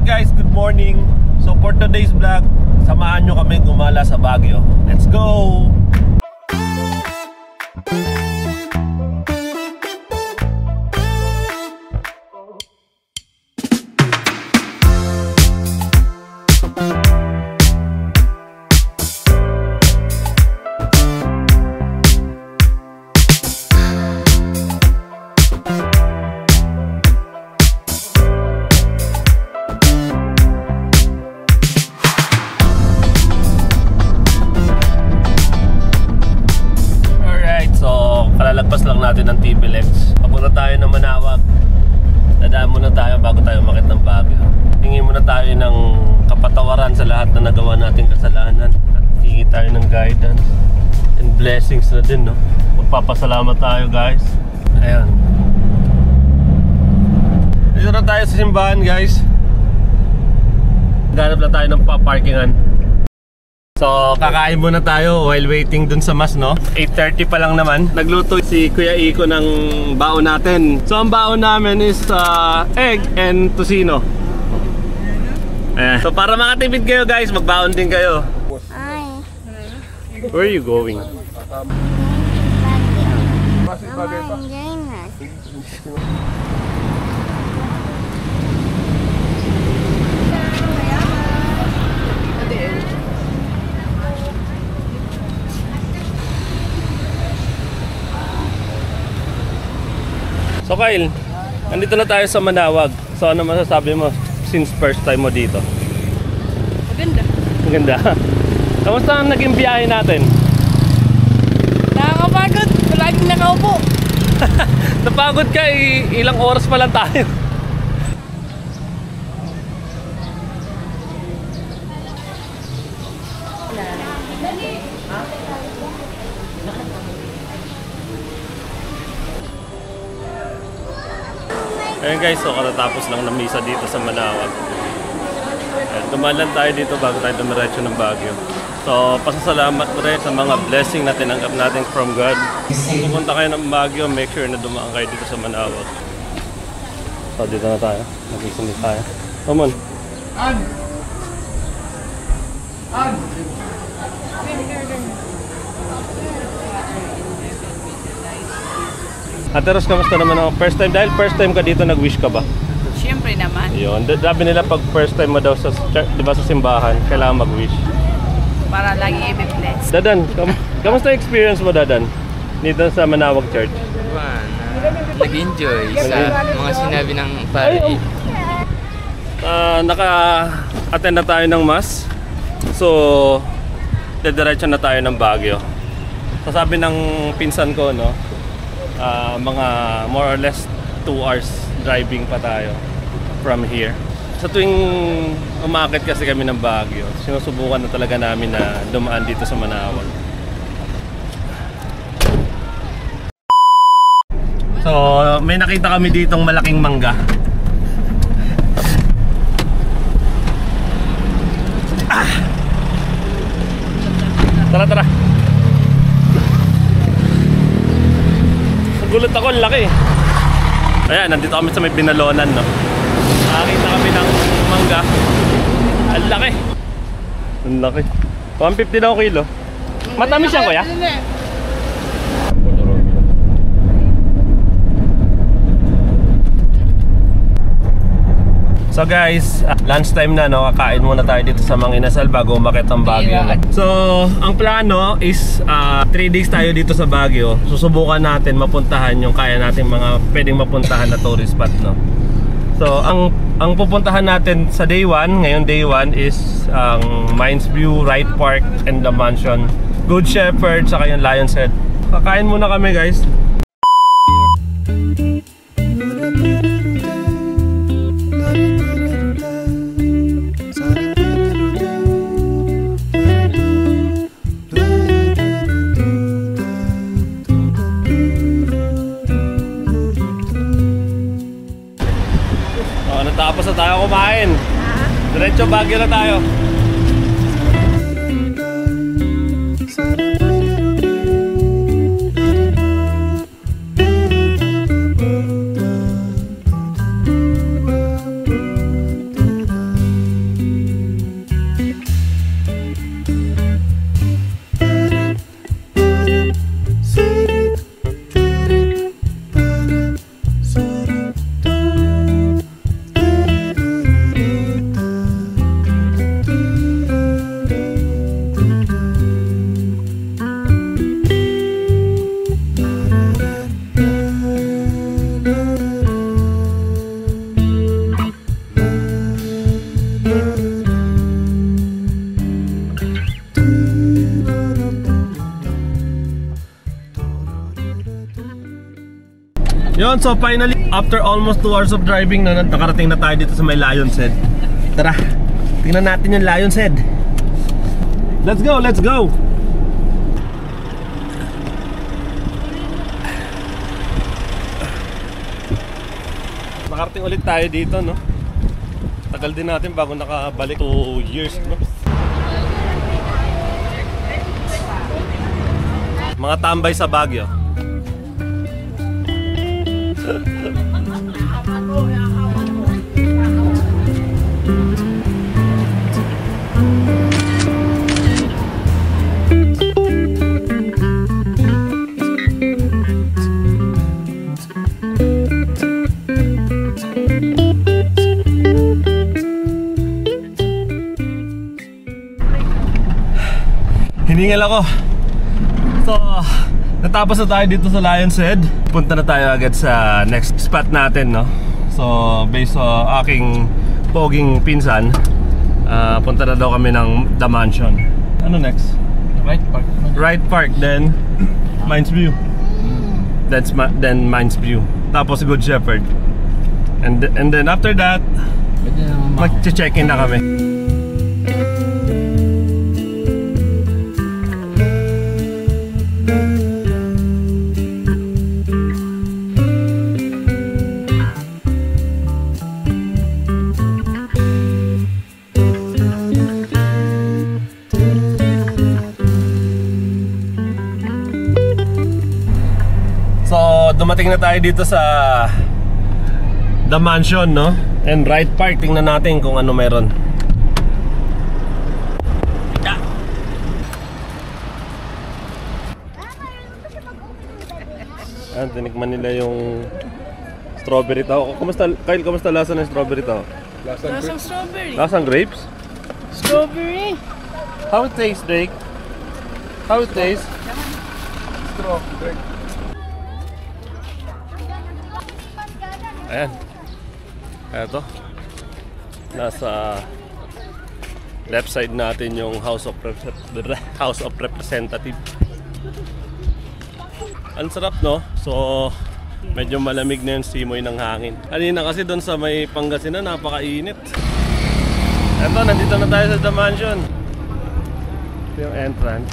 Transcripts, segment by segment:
guys, good morning. So for today's vlog, samahan nyo kami gumala sa Baguio. Let's go! Kalalagpas lang natin ng TPLEX. Papunta tayo ng Manawag. Dadaan muna tayo bago tayo umakyat ng Baguio. Hingi muna tayo ng kapatawaran sa lahat na nagawa nating kasalanan. At hingi tayo ng guidance and blessings na din, no? Magpapasalamat tayo, guys. Ayan. Dito na tayo sa simbahan, guys. Ganap na tayo ng parkingan. So, kakain muna tayo while waiting dun sa mas, no? 8:30 pa lang naman. Nagluto si Kuya Iko ng baon natin. So, ang baon namin is egg and tocino. So, para makatipid kayo, guys, magbaon din kayo. Hi. Where are you going? So Kyle, nandito na tayo sa Manawag. So ano masasabi mo since first time mo dito? Maganda. Maganda. Kamusta ang naging biyahe natin? Nakakapagod. Palaging nakaupo. Napagod ka, ilang oras pa lang tayo. Ayun guys, so katatapos lang ng misa dito sa Manawag. Dumalan tayo dito bago tayo dumiretso ng Baguio. So pasasalamat rin sa mga blessing na tinanggap natin from God. Kung pupunta kayo ng Baguio, make sure na dumaan kayo dito sa Manawag. So dito na tayo, mag-isumit tayo. Come on. Ate Ros, kamusta naman ako? First time, dahil first time ka dito, nag-wish ka ba? Siyempre naman. Yun, sabi nila pag first time mo daw sa, diba, sa simbahan, kailangan mag-wish. Para lagi i-bless. Dadan, kamusta experience mo, Dadan? Dito sa Manawag Church? Nag-enjoy sa mga sinabi ng pare. Naka-attend na tayo ng mass. So, dediretso na tayo ng Baguio. Sasabi ng pinsan ko, no? Mga more or less 2 hours driving pa tayo from here. Sa tuwing umakit kasi kami ng Baguio, sinusubukan na talaga namin na dumaan dito sa Manawag. So, may nakita kami ditong malaking mangga. Tara, tara. Gulat ako, ang laki. Ayan, nandito kami sa may Binalonan, no? Nakakita kami ng mangga. Ang laki. Ang laki. 150 daw kilo. Matamis yan, kuya? So guys, lunch time na, no? Kakain muna tayo dito sa Mang Inasal bago umakyat ang Baguio. So, ang plano is 3 days tayo dito sa Baguio. Susubukan natin mapuntahan yung kaya natin mga pwedeng mapuntahan na tourist spot, no? So, ang pupuntahan natin sa day 1, ngayon day 1 is ang Mines View, Wright Park, and the Mansion, Good Shepherd, saka yung Lion's Head. Kakain muna kami, guys. Natapos na tayo kumain. Diretso Baguio na tayo. Ayun, so finally, after almost 2 hours of driving na nakarating na tayo dito sa may Lion's Head. Tara, tingnan natin yung Lion's Head. Let's go, let's go! Nakarating ulit tayo dito, no? Tagal din natin bago nakabalik. 2 years, no? Mga tambay sa Baguio. Hiningal ako. So, natapos na tayo dito sa Lion's Head. Punta na tayo agad sa next spot natin, no? So, based sa aking poging pinsan, punta na daw kami ng The Mansion. Ano next? Right Park. Right Park, then Mines View. Then Mines View. Tapos Good Shepherd. And then after that, mag-check-in na kami. Dumating na tayo dito sa The Mansion, no? And Right Park, tingnan natin kung ano meron. Ayan, tinikman nila yung strawberry tao. Kumusta, Kyle, kumusta lasa ng strawberry tao? Lasang strawberry. Lasang grapes? Strawberry. How it tastes, Drake? How it tastes? Strawberry. Ayan. Eto. Nasa left side natin yung House of Representatives. Ang sarap, no? So, medyo malamig na yung simoy ng hangin. Kanina kasi doon sa may Pangasinan, napakainit. Eto, nandito na tayo sa The Mansion. Ito yung entrance.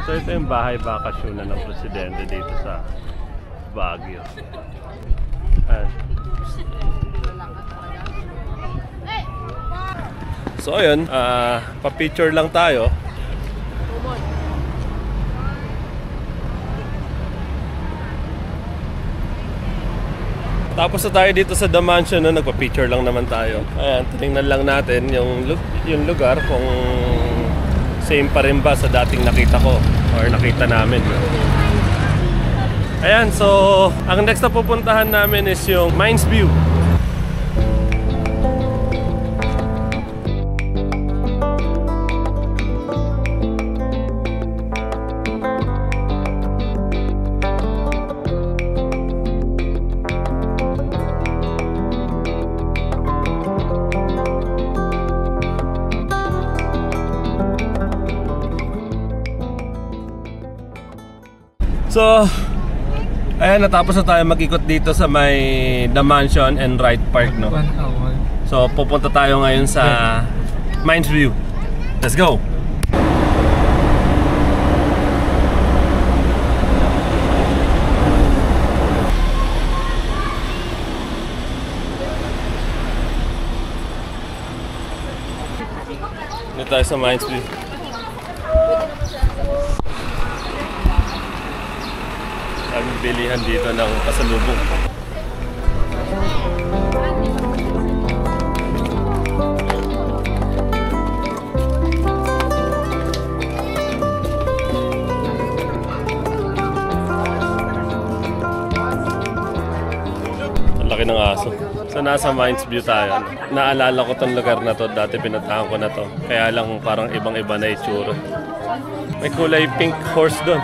So ito yung bahay bakasyonan ng presidente dito sa Baguio. So ayun, pa-picture lang tayo. Tapos na tayo dito sa The Mansion, no? Nagpa-picture lang naman tayo. Ayan, tinignan lang natin yung lugar kung same pa rin ba sa dating nakita ko or nakita namin. Ayan, so ang next na pupuntahan namin is yung Mines View. So, ayan, natapos na tayo mag-ikot dito sa may The Mansion and Right Park, no? So, pupunta tayo ngayon sa Mines View. Let's go! Dito tayo sa Mines View. Ang bilihan dito ng pasalubong. Ang laki ng aso. So nasa Mines View tayo. Naalala ko tong lugar na to. Dati pinatahan ko na to. Kaya lang parang ibang-iba na itsura. May kulay pink horse doon.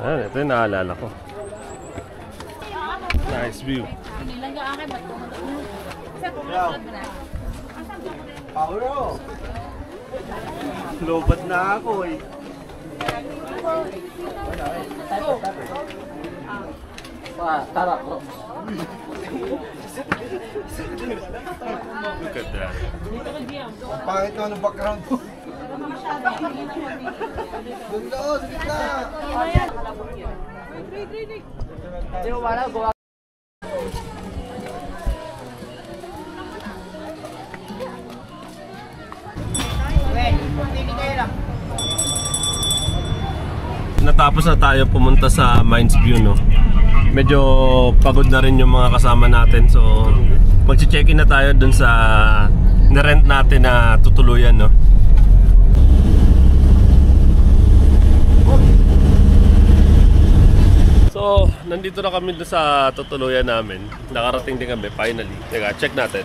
Ayan, ito yung naalala ko. Nice view. Lobat na ako eh. Tara, bro. Look at that. Pangit naman ang background ko. Doon, sige ka. Natapos na tayo pumunta sa Mines View, no? Medyo pagod na rin yung mga kasama natin, so magche-check-in na tayo dun sa na-rent natin na tutuluyan, no? So, nandito na kami dun sa tutuluyan namin. Nakarating din kami, finally. Teka, check natin.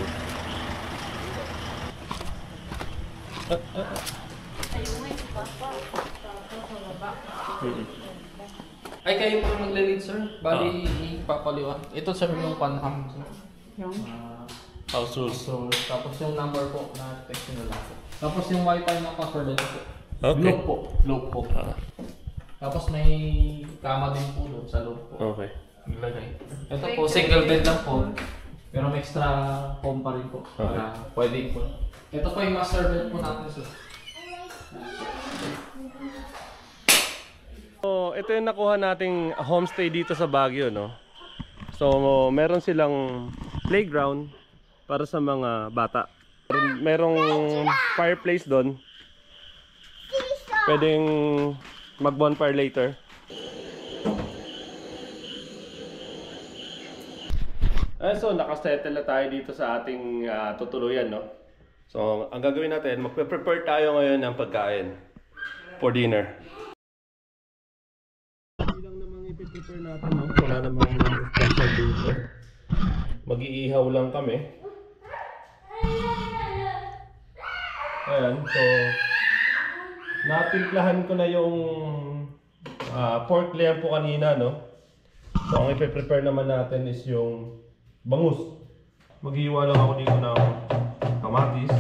Ay, kayo po magle-lead, sir. Bali, ipapaliwan. Ito, sir, yung panham. House rules. So, tapos yung number po na text nyo lang po. Tapos yung wifi na password ito po. Okay. Loop po. Tapos may kama din po doon sa loob po. Okay. Naglagay. Ito po, single bed lang po. Pero may extra home pa rin po. Para pwede po. Ito po yung master bed po natin, sir. So, ito yung nakuha nating homestay dito sa Baguio, no? So, meron silang playground para sa mga bata. Merong fireplace doon. Pwedeng mag-bonfire later. So, nakasettle na tayo dito sa ating tutuluyan, no? So, ang gagawin natin, magpe-prepare tayo ngayon ng pagkain for dinner. I-prepare natin, no? Wala namang special dito. Mag-iihaw lang kami. Ayan, so natimplahan ko na yung pork lamb po kanina, no? So ang i-prepare naman natin is yung bangus. Maghiwa lang ako dito ng kamatis.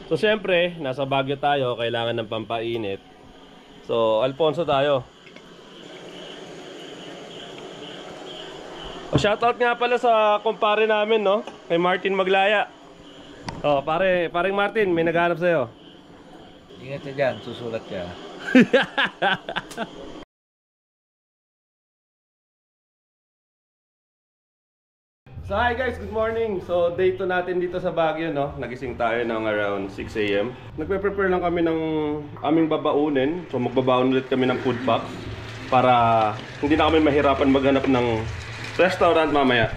So syempre, nasa Baguio tayo, kailangan ng pampainit. So, Alfonso tayo. O, shoutout nga pala sa kumpare namin, no? Kay Martin Maglaya. O, paring Martin, may naghanap sa'yo. Ingat ka dyan, susulat ka. So hi guys, good morning. So day 2 natin dito sa Baguio, no? Nagising tayo ng around 6 AM. Nagpe-prepare lang kami ng aming babaunin. So magbabaon ulit kami ng food packs para hindi na kami mahirapan maghanap ng restaurant mamaya.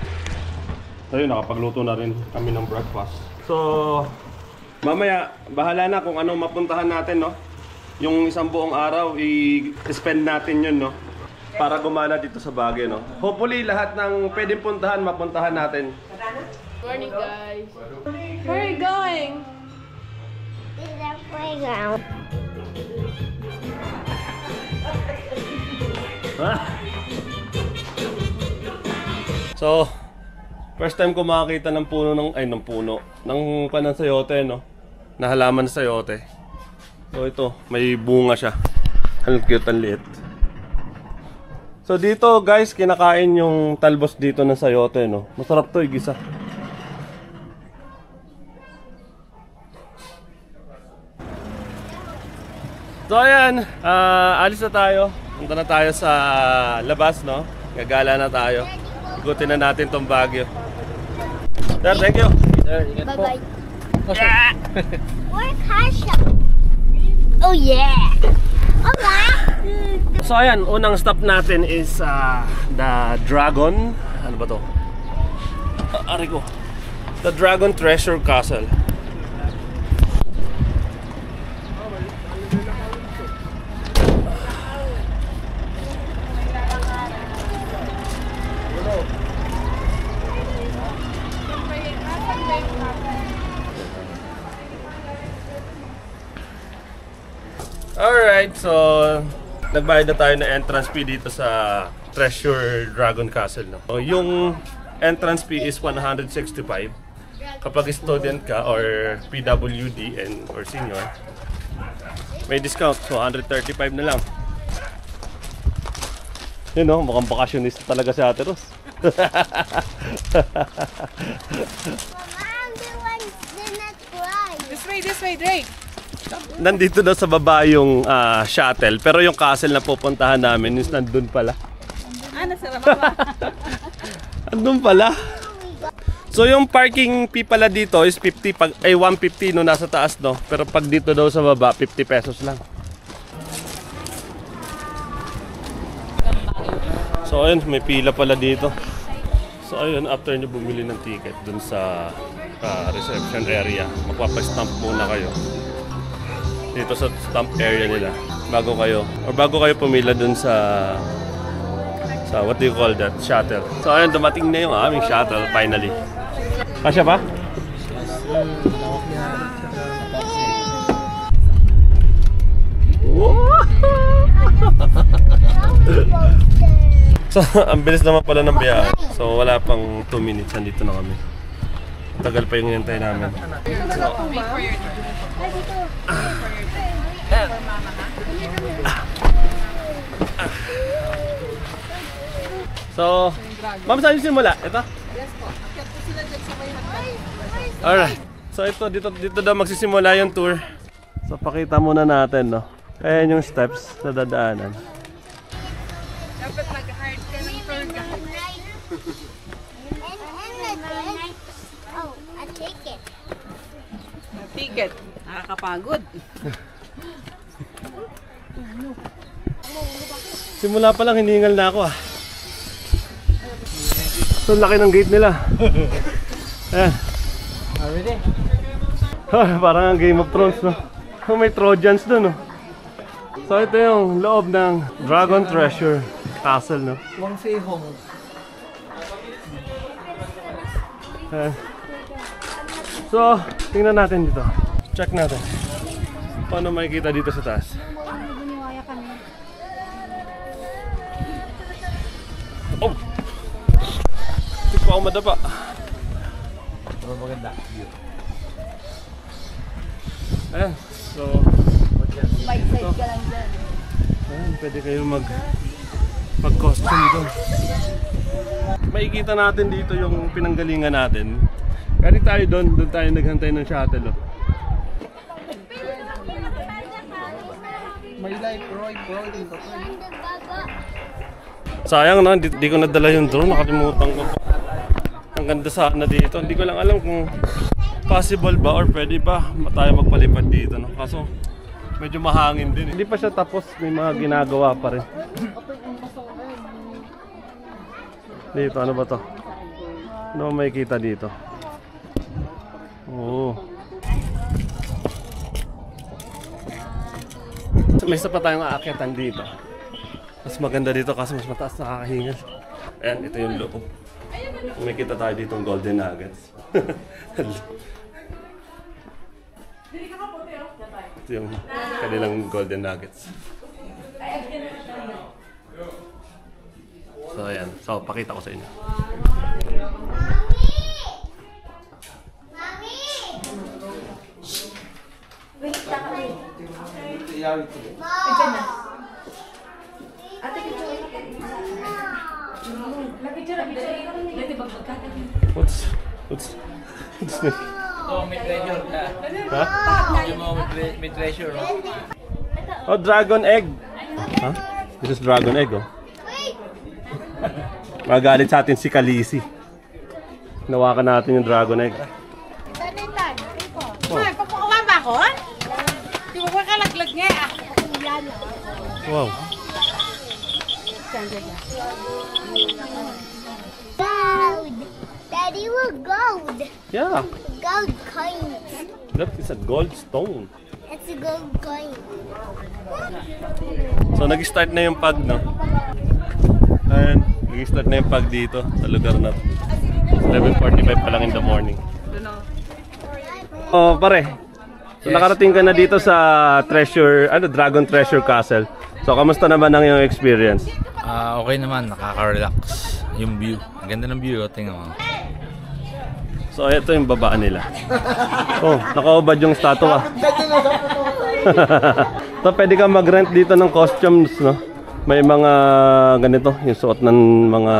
Ayun, nakapagluto na rin kami ng breakfast. So mamaya, bahala na kung anong mapuntahan natin, no? Yung isang buong araw, i-spend natin yun, no? Para gumana dito sa Baguio, no? Hopefully, lahat ng pwedeng puntahan, mapuntahan natin. Morning, guys. Where are you going? To the playground. So, first time ko makakita ng puno ng ng sayote, no? Na halaman ng sayote. So ito, may bunga siya. Ang cute, ang liit. So dito guys, kinakain yung talbos dito ng sayote, no? Masarap to, igisa. So ayan, alis na tayo. Punta na tayo sa labas, no? Gagala na tayo. Ikutin na natin tong Baguio. Sir, thank you. Sir, ingat po. Bye-bye. Where's Hasha? Oh yeah! Alright! So ayan, unang stop natin is the Dragon. Ano ba to? Ari ko. The Dragon Treasure Castle. Alright, so nagbayad na tayo ng entrance fee dito sa Treasure Dragon Castle. No? So, yung entrance fee is 165 kapag student ka or PWD or senior. May discount, so 135 na lang. Yun no, mukhang bakasyonista talaga si Ate Ros. Mama, the one did not cry. This way, Drake. Nandito daw sa baba yung shuttle, pero yung castle na pupuntahan namin is nandun pala. Nasa baba. Andun pala. So yung parking fee pala dito is 50 pag 150 no nasa taas no, pero pag dito daw sa baba 50 pesos lang. So ayun, may pila pala dito. So ayun, after nyo bumili ng ticket dun sa reception area, magpapa-stamp muna kayo dito sa stamp area nila bago kayo pumila dun sa what do you call that? Shuttle. So ayun, dumating na yung aming shuttle finally. Kasya ba? So ang bilis naman pala ng biyahe. So wala pang 2 minutes, nandito na kami. Tagal pa yung hinintay namin. So, ma'am, saan yung simula? Ito? Yes po. Akyat po sila dyan sa may hagdan. Alright. So ito, dito daw magsisimula yung tour. So pakita muna natin, no? Ayan yung steps na dadaanan. Dapat mag-hard ka ng tour guide. Oh, a ticket. Ticket. Nakakapagod. Simula pa lang, hiningal na ako So laki ng gate nila. Ayan. Parang ang Game of Thrones, no? May Trojans dun, no? So ito yung loob ng Dragon Treasure Castle, no? So, tingnan natin dito. Check natin. Paano makikita dito sa taas? Oh! Hindi pa ako madapa. Ano maganda? Ayan. So, Bike side ka lang dyan. ayan, pwede kayo mag-costume doon. Makikita natin dito yung pinanggalingan natin. Kaya tayo doon tayo naghantay ng shuttle. Oh. May life, Roy. Sayang no, di ko nadala yung drone, nakalimutan ko. Ang ganda sana dito. Hindi ko lang alam kung possible ba or pwede ba tayo magpalipad dito, no? Kaso medyo mahangin din. Hindi pa siya tapos, may mga ginagawa pa rin. Dito, ano ba to? Ano may kita dito? Oo. May isa pa tayong aakyatan dito. Mas maganda dito kasi mas mataas nakakahingal. Ayan, ito yung loob. May kita tayo ditong golden nuggets. Ito yung kanilang golden nuggets. So ayan, so pakita ko sa inyo. What's this? Oh, may treasure ka. Ha? Yung mga may treasure, no? Oh, dragon egg. Ha? This is dragon egg, oh. Magalit sa atin si Kalisi. Nawakan natin yung dragon egg. Ay, papukawan ba ako? Wow. Gold. Daddy, we're gold. Yeah. Gold coins. That is a gold stone. It's a gold coin. So nag-start na yung pag, no? Ayan, nag-start na yung pag dito sa lugar na to. 11:45 pa lang in the morning. Oh, pare. So nakarating ka na dito sa Dragon Treasure Castle. So kamusta naman ang iyong experience? Okay naman, nakaka-relax yung view. Ang ganda ng view, tingnan mo. So ito yung baba nila. Oh, nakaubad yung statua. So pwede ka mag-rent dito ng costumes, no? May mga ganito, yung suot ng mga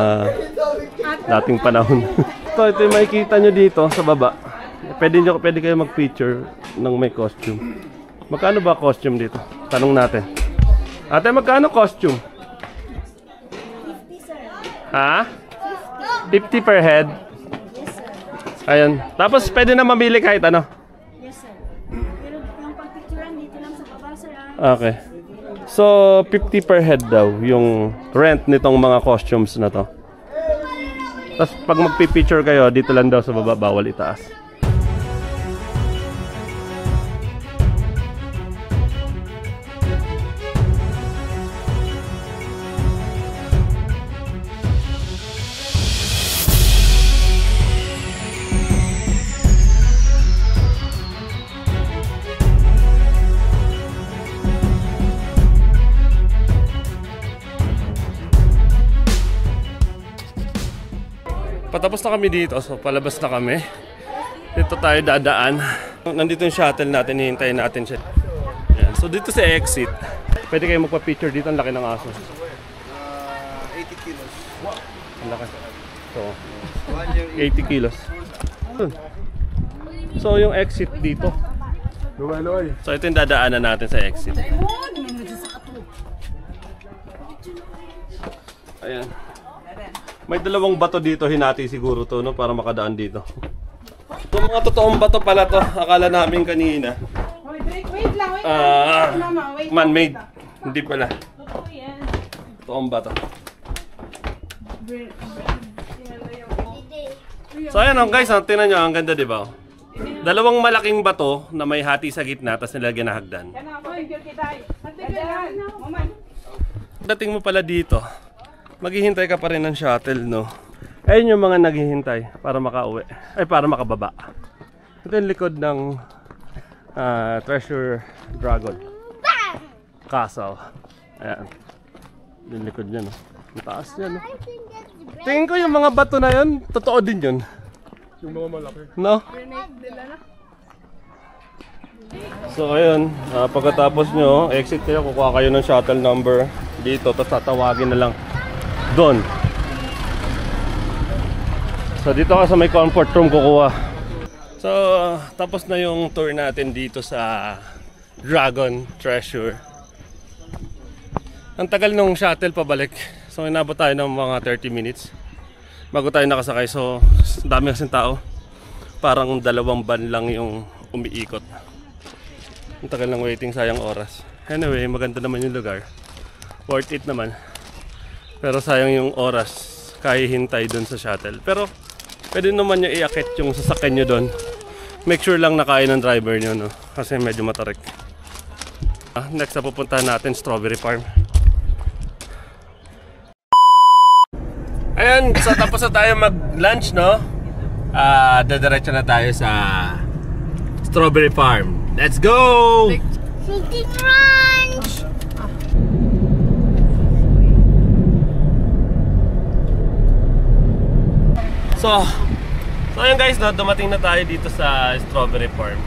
dating panahon. Ito yung makikita nyo dito sa baba. Pwede kayo mag-feature ng may costume. Magkano ba costume dito? Tanong natin. Ate, magkano costume? 50, sir. Ha? 50 per head? Yes, sir. Ayun. Tapos pwede na mamili kahit ano? Yes, sir. Pero yung pag-picturean dito lang sa baba, sir. Okay. So, 50 per head daw yung rent nitong mga costumes na to. Tapos pag magpipicture kayo, dito lang daw sa baba, bawal itaas. Patapos na kami dito, so palabas na kami. Dito tayo dadaan. Nandito yung shuttle natin, hihintayin natin siya. Ayan. So dito sa exit, pwede kayo magpa-picture dito, ang laki ng aso. 80 kilos. Ang laki. So, 80 kilos. So yung exit dito. So ito yung dadaanan natin sa exit. Ayan. May dalawang bato dito, hinati siguro to, no, para makadaan dito. So mga totoong bato pala to, akala namin kanina. Wait lang. Man-made. Hindi pala. Totoong bato. So ayan guys, tingnan nyo, ang ganda, di ba? Dalawang malaking bato na may hati sa gitna, tapos nilagyan na hagdan. Dating mo pala dito, maghihintay ka pa rin ng shuttle, no? Ayun yung mga naghihintay para makauwi. Ay, para makababa. Ito yung likod ng Treasure Dragon Castle. Ayan. Yung likod niya, no? Ang taas niya, no? Tingin ko yung mga bato na yun, totoo din yun. Yung mga malaki. No? So, ayun. Pagkatapos nyo, exit kayo, kukuha kayo ng shuttle number dito, tapos tatawagin na lang doon. So dito ka sa may comfort room kukuha. So tapos na yung tour natin dito sa Dragon Treasure. Ang tagal nung shuttle pabalik. So inabot tayo ng mga 30 minutes bago tayo nakasakay. So dami kasing tao. Parang 2 van lang yung umiikot. Ang tagal ng waiting, sayang oras. Anyway, maganda naman yung lugar. Worth it naman. Pero sayang yung oras kahihintay dun sa shuttle. Pero pwede naman nyo iakit yung sasakyan nyo dun. Make sure lang nakain ng driver nyo, no? Kasi medyo matarik. Next na pupuntahan natin, Strawberry Farm. Ayan, so tapos na tayo mag-lunch, no? Dadiretso na tayo sa Strawberry Farm. Let's go! City Crunch! So ayun guys, no, dumating na tayo dito sa Strawberry Farm.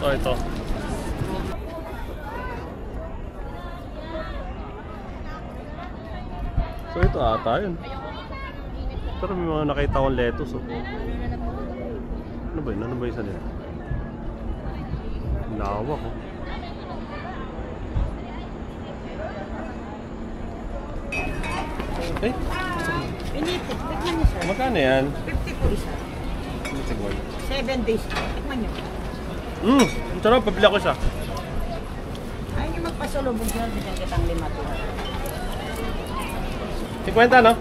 So ito. So ito ata yun. Pero may mga nakita akong lettuce. Oh. Ano ba yun? Ano ba isa nila? Lawak, oh. Eh? Pinipit. Tikman niyo, sir. Magkano yan? 50 po isa. 7 days. Tikman niyo. Ang sarap. Pabili ako siya. Ayaw niyo magpasalubog dyan. Bigyan kitang 5 to. 50, no?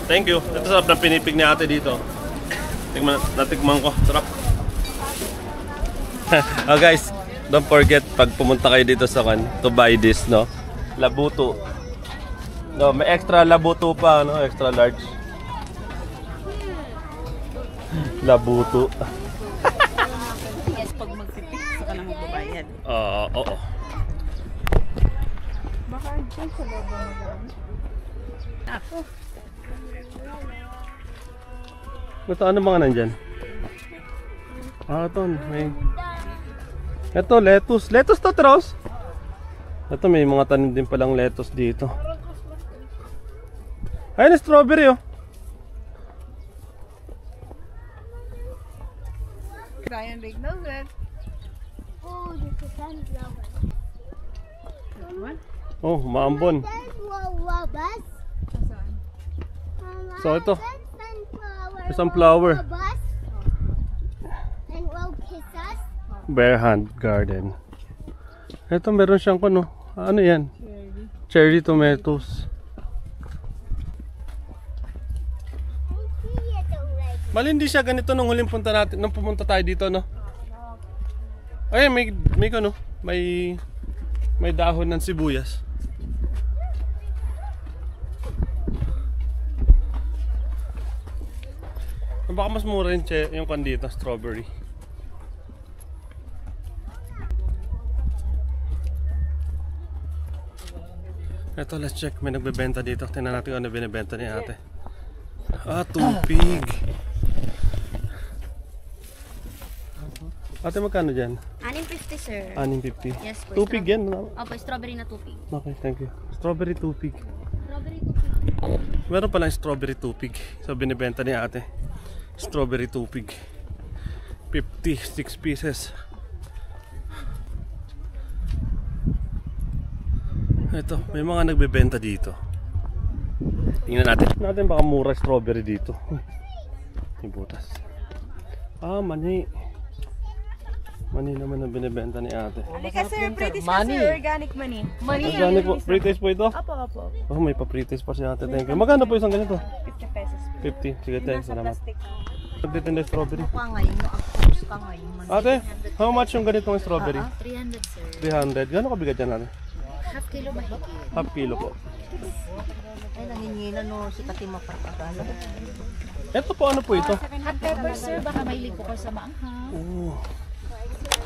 Thank you. Ito sarap ng pinipig ni ate dito. Natikman ko. Sarap. Oh guys, don't forget pag pumunta kayo dito sa to buy this, no? Labuto. No, may extra labuto pa, no? Extra large. Labuto. Yes, pag magtipik, saka na magbabayad. Oo. Baka dyan sa loob mo lang. Ako. Ito, ano mga nandyan? Ito, may... Ito, lettuce. Lettuce to, Tros! Ito, may mga tanim din palang lettuce dito. Ayun, strawberry, oh. Ryan Big Nugget. Oh, this is sunflower. Oh, maambon. There's walrus. So, ito. There's sunflower. Sunflower. Walrus. And locusts. Bare Hand Garden. Ito, meron siyang ano. Ano yan? Cherry tomatoes. Mali, hindi siya ganito nung huling punta natin, nung pumunta tayo dito, no? Ay, may ano, may dahon ng sibuyas. Baka mas mura yung kan dito, strawberry. Ito, let's check. May nagbebenta dito. Tingnan natin kung ano binibenta ni ate. Tupig. Ate, magkano dyan? 6.50 sir. 6.50. Yes po. Tupig yan. Opo, strawberry na tupig. Okay, thank you. Strawberry tupig. Strawberry tupig. Meron palang strawberry tupig. So, binibenta ni ate. Strawberry tupig. 56 pieces. Ito, may mga nagbebenta dito. Tingnan natin baka mura strawberry dito. May butas. Mani. Mani naman ang binibenta ni ate. Halika sir, pretty sir, organic money. Organic po. Pre-taste po ito? Opo. Oh, may pa-pre-taste pa si ate. Thank you. Magkano po isang ganito? 50 pesos. 50. Sige, thanks. Salamat. Nagtitinda strawberry. Mukha ngayon, no-approve ka ngayon. Ate, how much yung ganitong strawberry? 300 sir. 300. Gano'n kabigat yan ate? Half kilo mahigit. Half kilo po. Ay, nanginginan no, si Katima Parpagala. Ito po, ano po ito? Hot pepper sir, baka may liko ko sa maanghang. Oh,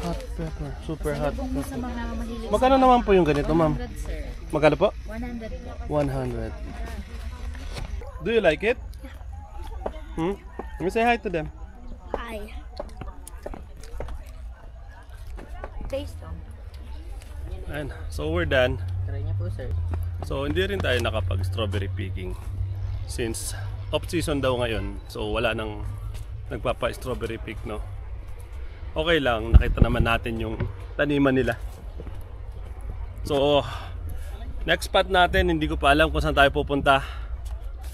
hot pepper. Super hot Kung sa pepper. mga mahilig Magkano naman po yung ganito, ma'am? 100 sir. Magkano po? 100 po. 100. Do you like it? Let me say hi to them. Hi. Taste them. Ayan. So we're done. Try niya po, sir. So hindi rin tayo nakapag strawberry picking since off season daw ngayon. So wala nang nagpapa strawberry pick, no. Okay lang, nakita naman natin yung taniman nila. So next spot natin, hindi ko pa alam kung saan tayo pupunta.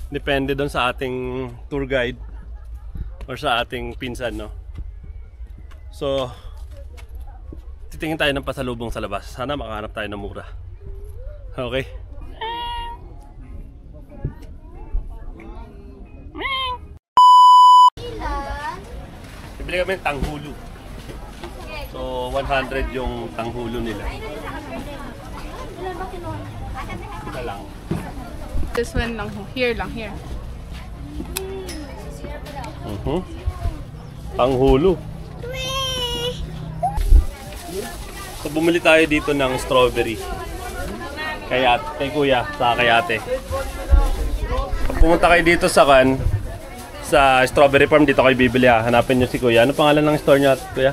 Depende doon sa ating tour guide or sa ating pinsan, no. So titingin tayo ng pasalubong sa labas. Sana makahanap tayo ng mura. Okay. Bibili kami ng tanghulo. So 100 yung tanghulo nila. Ito lang. This one lang. Here lang, here. Tanghulo. So bumili tayo dito ng strawberry. Kay kuya, sa kay ate. Pag pumunta kayo dito sa strawberry farm, dito kayo bibili ha. Hanapin nyo si kuya. Ano pangalan ng store nyo, kuya?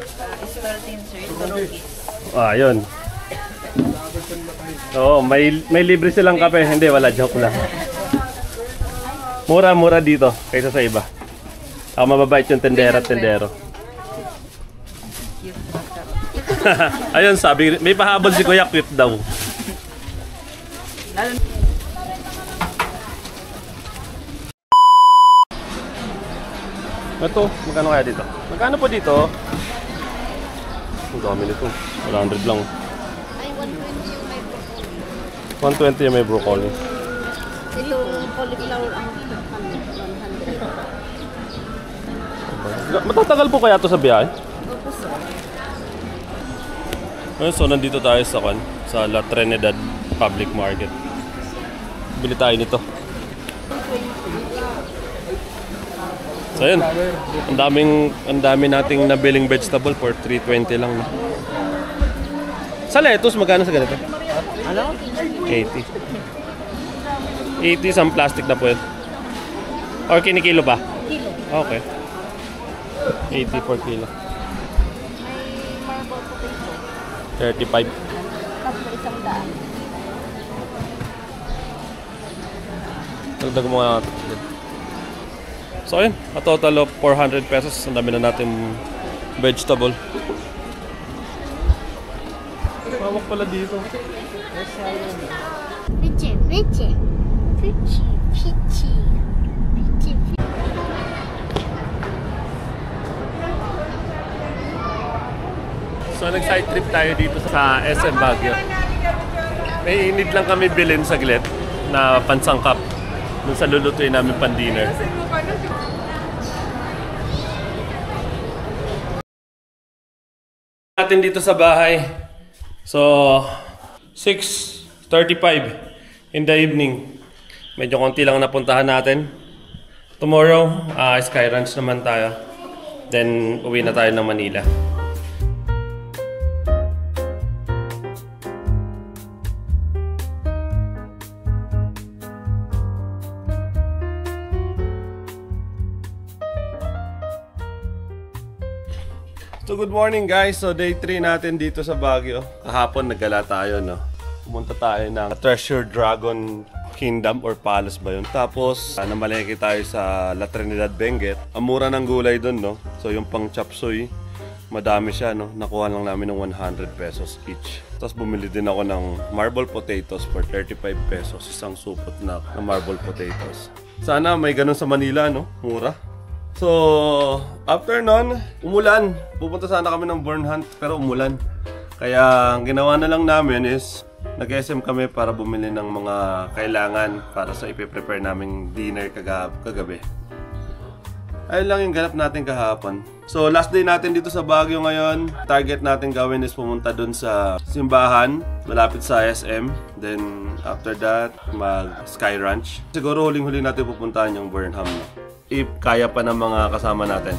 Yun. Oo, may libre silang kape. Hindi, wala, joke lang. Mura dito kaysa sa iba. Mababait yung tendera at tendero. Ayun, sabi, may pahabol si kuya, cute daw. Ito, magkano kaya dito? Magkano po dito? Ang dami nito. 100 lang. Ay, 120 yung may broccoli. 120 yung may broccoli. Ito, cauliflower ang 100. Matatagal po kaya ito sa biyahe? Opo, sir. Ayun, so nandito tayo sa La Trinidad Public Market. Bili tayo nito. So ayun, ang dami nating nabiling vegetable for 320 lang. No? Sa lettuce, magkano sa ganito? Ano? 80. 80 sa plastic na po yun. Or kinikilo pa? Kilo. Okay. 80 per kilo. May marble potato. 35. Tatlo 100. Dagdag mo nga. So ayun, a total of 400 pesos. Ang dami na natin vegetable. Mawak pala dito. Pichi, pichi. Pichi, pichi. Pichi, pichi. So nag-side trip tayo dito sa SM Baguio. May need lang kami bilhin saglit na pansangkap dun sa lulutuin namin pan-dinner. Natin dito sa bahay. So 6:35 in the evening. Medyo konti lang napuntahan natin. Tomorrow, Sky Ranch naman tayo. Then uwi na tayo ng Manila. So good morning guys, so day 3 natin dito sa Baguio. Kahapon naggala tayo, no? Pumunta tayo ng Treasure Dragon Kingdom or Palace ba yun? Tapos namalengke tayo sa La Trinidad Benguet. Ang mura ng gulay dun, no? So yung pang chop suey, madami siya, no? Nakuha lang namin ng 100 pesos each. Tapos bumili din ako ng marble potatoes for 35 pesos. Isang supot na marble potatoes. Sana may ganun sa Manila, no? Mura. So, after nun, umulan. Pupunta sana kami ng Burn Hunt, pero umulan. Kaya, ang ginawa na lang namin is, nag-SM kami para bumili ng mga kailangan para sa ipiprepare naming dinner kagabi. Ayun lang yung ganap natin kahapon. So, last day natin dito sa Baguio ngayon. Target natin gawin is pumunta dun sa simbahan, malapit sa SM. Then, after that, mag-Sky Ranch. Siguro huling-huli natin pupuntahan yung Burnham. If kaya pa ng mga kasama natin.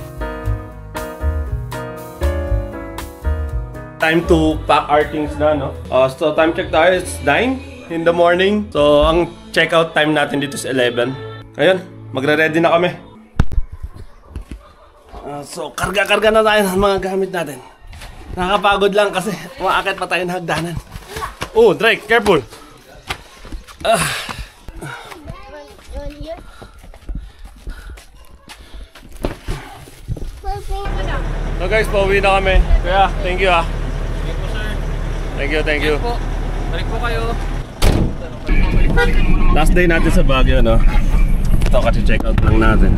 Time to pack our things na, no? So time check tayo, it's 9 in the morning. So ang checkout time natin dito is 11. Ayun, magre-ready na kami. So karga-karga na tayo ng mga gamit natin. Nakakapagod lang kasi umaakit pa tayo ng hagdanan. Oh, Drake, careful! So guys, pauwi na kami. Kaya, thank you ah. Thank you, sir. Thank you. Po. Balik po kayo. Last day natin sa Baguio, no? Ito kasi check out lang natin.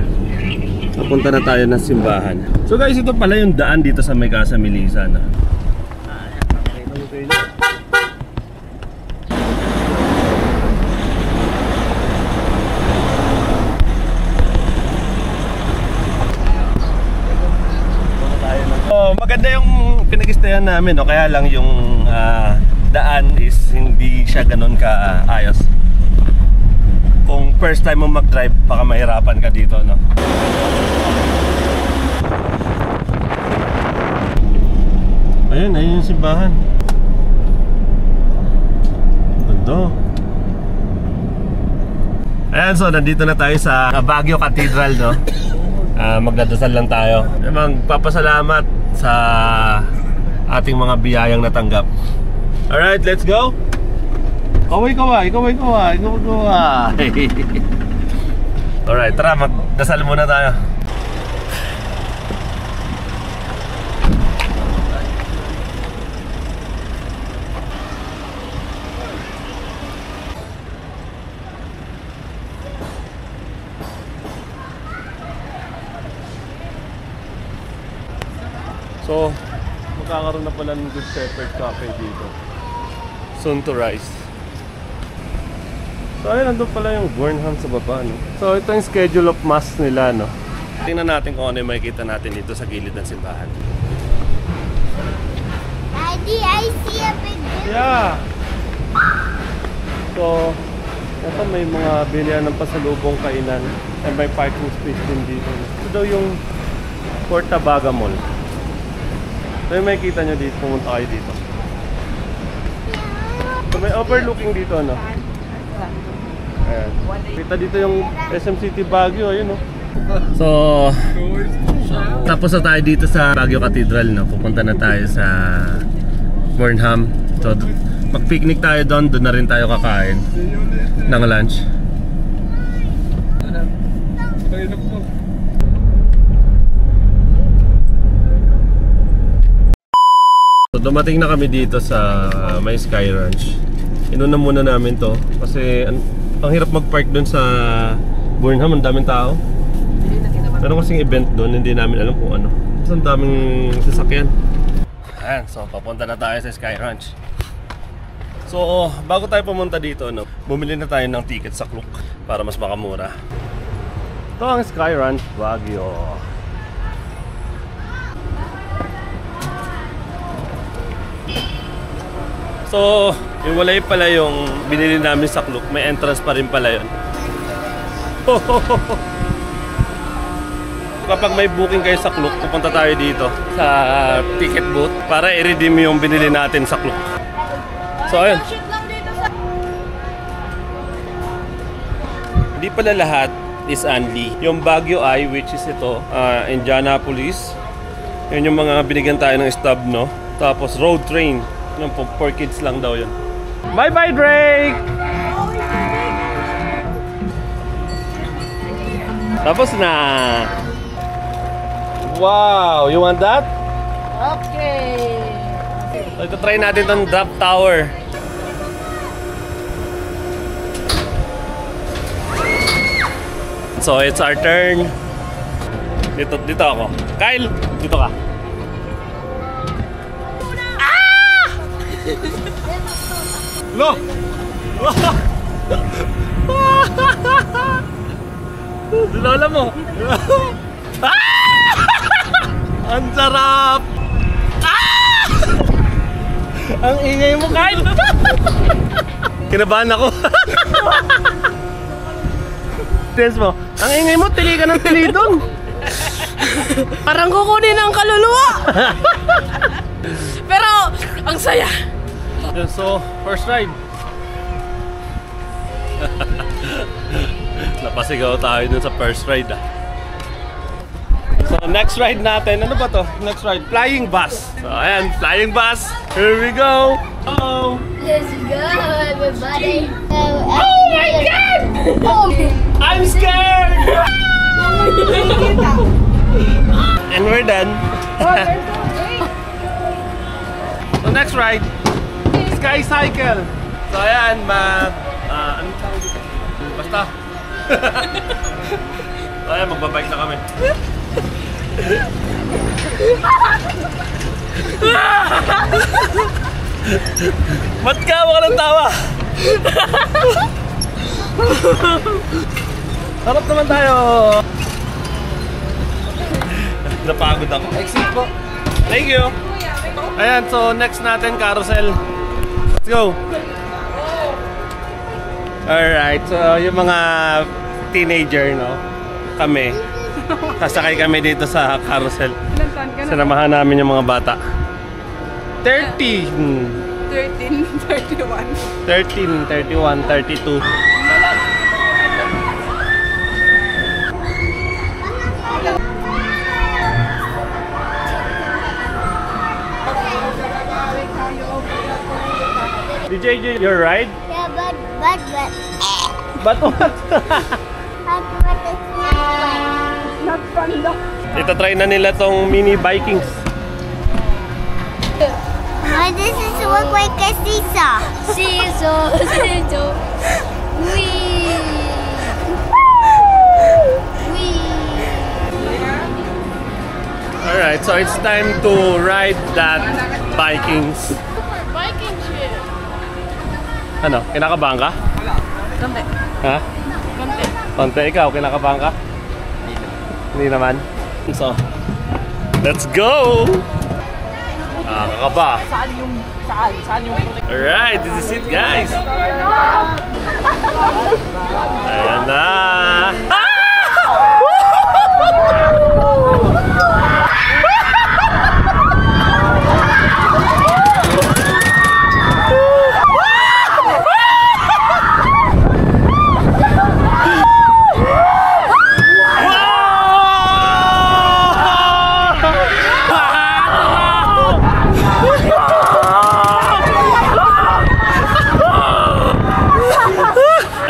Napunta na tayo ng simbahan. So guys, ito pala yung daan dito sa may Casa Melissa, no? Maganda yung pinag-stayan namin, no? Kaya lang yung daan is hindi siya ganun kaayos. Kung first time mo mag-drive, baka mahirapan ka dito, no? Ayun yung simbahan. Ganda. Ayan, so nandito na tayo sa Baguio Cathedral, no? Magdadasal lang tayo. Magpapasalamat sa ating mga biyayang natanggap. Alright, let's go! Kaway! Alright, tara, magdasal muna tayo. So, magkakaroon na pala ng Good Shepherd Cafe dito. Soon to rise. So, ayun, nandun pala yung Burnham sa baba, no? So, ito yung schedule of mass nila, no? Tingnan natin kung ano yung makikita natin dito sa gilid ng simbahan. Daddy, I see a big building. Yeah! So, ito may mga bilihan ng pasalubong kainan and may parking space din dito. Ito daw yung Portabaga Mall. So, yung makikita nyo dito, pumunta kayo dito. So, may overlooking dito, no? Ayan. Kita dito yung SM City Baguio, ayun, no? So, tapos na tayo dito sa Baguio Cathedral, no? Pupunta na tayo sa Burnham. So, mag-picnic tayo doon na rin tayo kakain ng lunch. So, dumating na kami dito sa may Sky Ranch. Inuna muna namin to kasi ang hirap mag-park doon sa Burnham, ang daming tao. Meron kasing event doon, hindi namin alam kung ano. Kasi ang daming sasakyan. Ayan, so papunta na tayo sa Sky Ranch. So, bago tayo pumunta dito, no, bumili na tayo ng ticket sa Klook para mas makamura. Ito ang Sky Ranch Baguio. So, iwalay pala yung binili namin sa Klook. May entrance pa rin pala yun. Kapag may booking kayo sa Klook, pupunta tayo dito sa ticket booth para i-redeem yung binili natin sa Klook. So, ayun. Hindi pala lahat is only. Yung Baguio Eye, which is ito, Indianapolis. Yun yung mga binigyan tayo ng stub, no? Tapos road train. Yung for kids lang daw yun. Bye-bye, Drake! Tapos na! Wow! You want that? Okay. So, ito try natin itong drop tower. So, it's our turn. Dito ako. Kyle, dito ka. Look! Lola mo! Ang sarap! Ang ingay mo, Kyle! Kinabahan ako. Test mo. Ang ingay mo, tili ka ng tili doon. Parang kukunin ang kaluluwa. Pero, ang saya. So, first ride. Napasigaw tayo dun sa first ride, ah. So, next ride natin, ano ba to? Next ride, flying bus. So, ayan, flying bus. Here we go. Oh! Let's go, everybody. Oh my God! I'm scared! And we're done. So, next ride, Sky Cycle. So, ayan, ano tawag dito? Basta. So, ayan, magbabike na kami. Ba't ka? Wala ng tawa. Harap naman tayo. Napagod ako. Exit po. Thank you. Ayan, so next natin carousel. Let's go. Alright, so yung mga teenager, no? Kami. Sasakay kami dito sa carousel. Sinamahan namin yung mga bata. 30. 13, 31. 13, 31, 32. DJ, your ride? Yeah, but. But what? But it's not fun. Ito try na nila tong mini Vikings. Why does this look like a seesaw? Seesaw. Wee! Wee! Alright, so it's time to ride that Vikings. Viking ship. Ano, kinakabahan ka? Konti. Ha? Konti. Konti, ikaw, kinakabahan ka? Hindi naman. So, let's go! Kakaba. Saan yung... Alright, this is it, guys. Ayan na.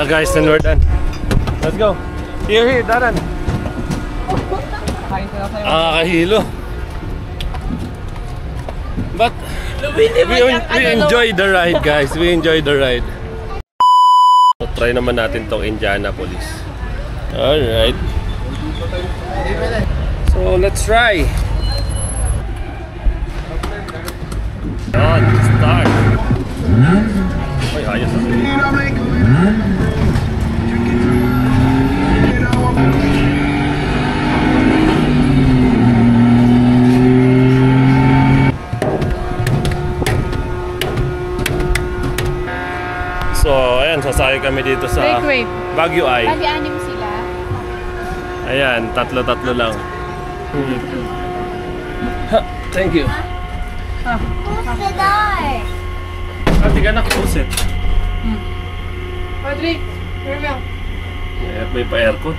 Guys, then we're done. Let's go. Here, Daran. Kahilo. But we enjoy the ride, guys. We enjoy the ride. So, try naman natin tong Indianapolis. Alright. So, let's try. Let's start. Ay, ayos ah. So, ayan, sasakay kami dito sa Wait. Baguio Ay. Bali-anim sila. Ayan, tatlo lang. Ha, thank you. Who's the door? Ate ka na, close it. Rodrigo, here we go. May pa-aircon.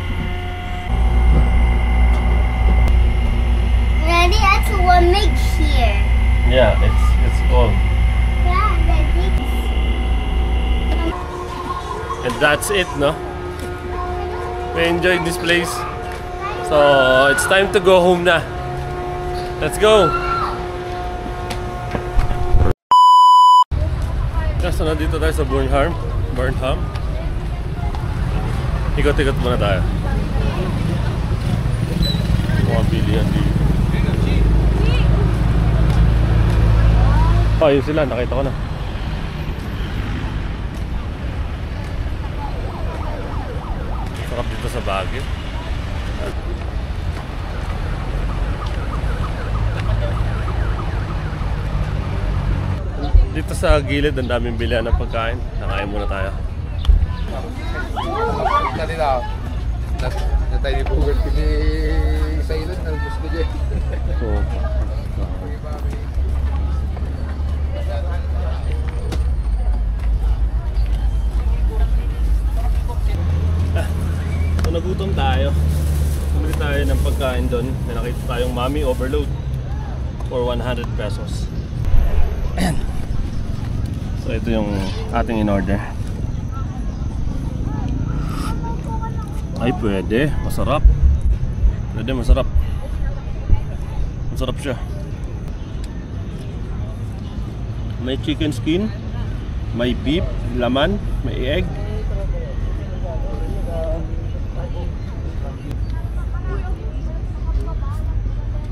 Daddy, that's what makes here. Yeah, it's cold. Yeah, Daddy. And that's it, no? We enjoyed this place. So, it's time to go home na. Let's go! So, nandito tayo sa Burnham. Ikot-ikot muna tayo. Mga bilihan dito. Oh, yun sila. Nakita ko na. Sarap dito sa Baguio. Dito sa gilid, ang daming bilihan ng pagkain. Nakain muna tayo. Kanina, natay ni Bugert kini sa ilod, nalabas ko dyan. So, so nagutom tayo. Bumili tayo ng pagkain doon. May nakita tayong Mommy Overload for 100 pesos. So ito yung ating in-order. Ay, pwede. Masarap. Pwede, masarap. Masarap siya. May chicken skin, may beef, laman, may egg.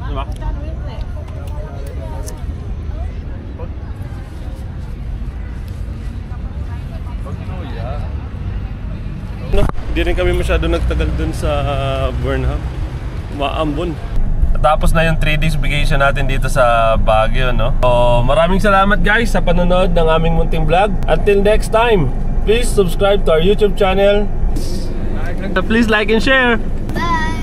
Diba? No, di rin kami masyado nagtagal dun sa Burnham. Maambon. Tapos na yung 3 days vacation natin dito sa Baguio, no? So, maraming salamat guys sa panonood ng aming munting vlog. Until next time, please subscribe to our YouTube channel. Please like and share. Bye.